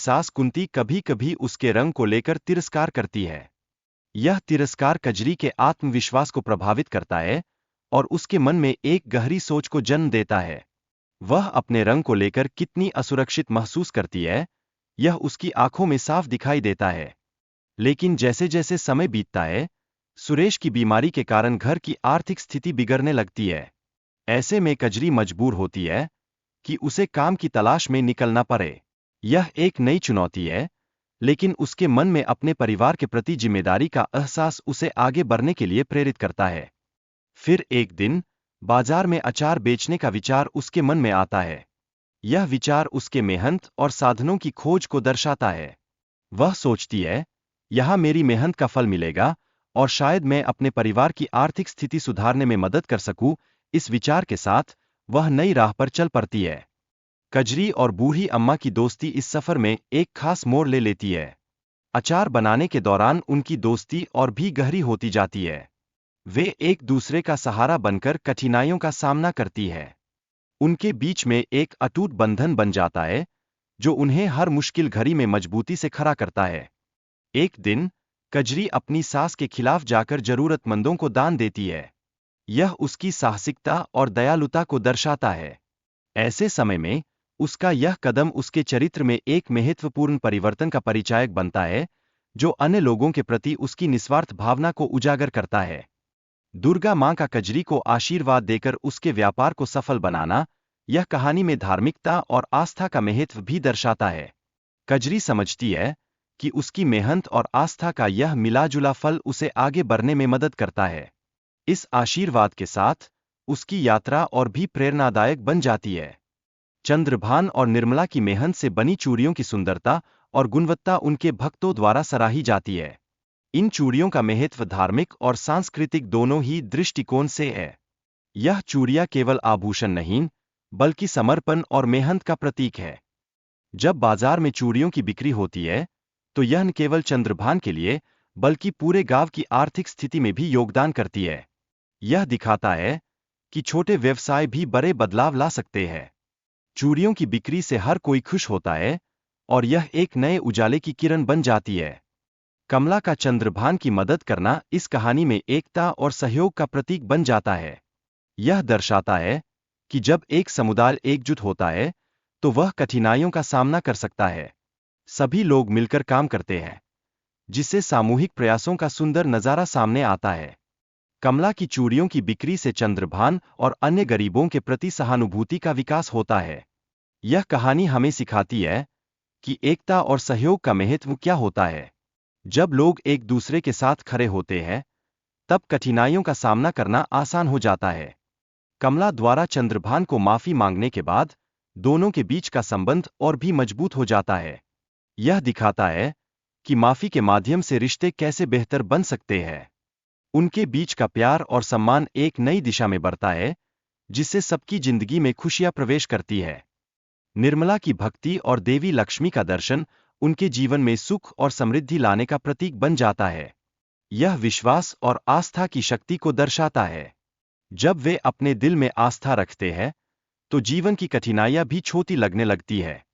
सास कुंती कभी कभी उसके रंग को लेकर तिरस्कार करती है। यह तिरस्कार कजरी के आत्मविश्वास को प्रभावित करता है और उसके मन में एक गहरी सोच को जन्म देता है। वह अपने रंग को लेकर कितनी असुरक्षित महसूस करती है, यह उसकी आंखों में साफ दिखाई देता है। लेकिन जैसे जैसे समय बीतता है, सुरेश की बीमारी के कारण घर की आर्थिक स्थिति बिगड़ने लगती है। ऐसे में कजरी मजबूर होती है कि उसे काम की तलाश में निकलना पड़े। यह एक नई चुनौती है, लेकिन उसके मन में अपने परिवार के प्रति जिम्मेदारी का एहसास उसे आगे बढ़ने के लिए प्रेरित करता है। फिर एक दिन बाजार में अचार बेचने का विचार उसके मन में आता है। यह विचार उसके मेहनत और साधनों की खोज को दर्शाता है। वह सोचती है, यहाँ मेरी मेहनत का फल मिलेगा और शायद मैं अपने परिवार की आर्थिक स्थिति सुधारने में मदद कर सकूं। इस विचार के साथ वह नई राह पर चल पड़ती है। कजरी और बूढ़ी अम्मा की दोस्ती इस सफर में एक खास मोड़ ले लेती है। अचार बनाने के दौरान उनकी दोस्ती और भी गहरी होती जाती है। वे एक दूसरे का सहारा बनकर कठिनाइयों का सामना करती है। उनके बीच में एक अटूट बंधन बन जाता है, जो उन्हें हर मुश्किल घड़ी में मजबूती से खड़ा करता है। एक दिन कजरी अपनी सास के खिलाफ जाकर जरूरतमंदों को दान देती है। यह उसकी साहसिकता और दयालुता को दर्शाता है। ऐसे समय में उसका यह कदम उसके चरित्र में एक महत्वपूर्ण परिवर्तन का परिचायक बनता है, जो अन्य लोगों के प्रति उसकी निस्वार्थ भावना को उजागर करता है। दुर्गा मां का कजरी को आशीर्वाद देकर उसके व्यापार को सफल बनाना, यह कहानी में धार्मिकता और आस्था का महत्व भी दर्शाता है। कजरी समझती है कि उसकी मेहनत और आस्था का यह मिलाजुला फल उसे आगे बढ़ने में मदद करता है। इस आशीर्वाद के साथ उसकी यात्रा और भी प्रेरणादायक बन जाती है। चंद्रभान और निर्मला की मेहनत से बनी चूड़ियों की सुंदरता और गुणवत्ता उनके भक्तों द्वारा सराही जाती है। इन चूड़ियों का महत्व धार्मिक और सांस्कृतिक दोनों ही दृष्टिकोण से है। यह चूड़ियां केवल आभूषण नहीं, बल्कि समर्पण और मेहनत का प्रतीक है। जब बाजार में चूड़ियों की बिक्री होती है, तो यह न केवल चंद्रभान के लिए, बल्कि पूरे गांव की आर्थिक स्थिति में भी योगदान करती है। यह दिखाता है कि छोटे व्यवसाय भी बड़े बदलाव ला सकते हैं। चूड़ियों की बिक्री से हर कोई खुश होता है और यह एक नए उजाले की किरण बन जाती है। कमला का चंद्रभान की मदद करना इस कहानी में एकता और सहयोग का प्रतीक बन जाता है। यह दर्शाता है कि जब एक समुदाय एकजुट होता है, तो वह कठिनाइयों का सामना कर सकता है। सभी लोग मिलकर काम करते हैं, जिससे सामूहिक प्रयासों का सुंदर नजारा सामने आता है। कमला की चूड़ियों की बिक्री से चंद्रभान और अन्य गरीबों के प्रति सहानुभूति का विकास होता है। यह कहानी हमें सिखाती है कि एकता और सहयोग का महत्व क्या होता है। जब लोग एक दूसरे के साथ खड़े होते हैं, तब कठिनाइयों का सामना करना आसान हो जाता है। कमला द्वारा चंद्रभान को माफी मांगने के बाद दोनों के बीच का संबंध और भी मजबूत हो जाता है। यह दिखाता है कि माफी के माध्यम से रिश्ते कैसे बेहतर बन सकते हैं। उनके बीच का प्यार और सम्मान एक नई दिशा में बढ़ता है, जिससे सबकी जिंदगी में खुशियां प्रवेश करती है। निर्मला की भक्ति और देवी लक्ष्मी का दर्शन उनके जीवन में सुख और समृद्धि लाने का प्रतीक बन जाता है। यह विश्वास और आस्था की शक्ति को दर्शाता है। जब वे अपने दिल में आस्था रखते हैं, तो जीवन की कठिनाइयां भी छोटी लगने लगती है।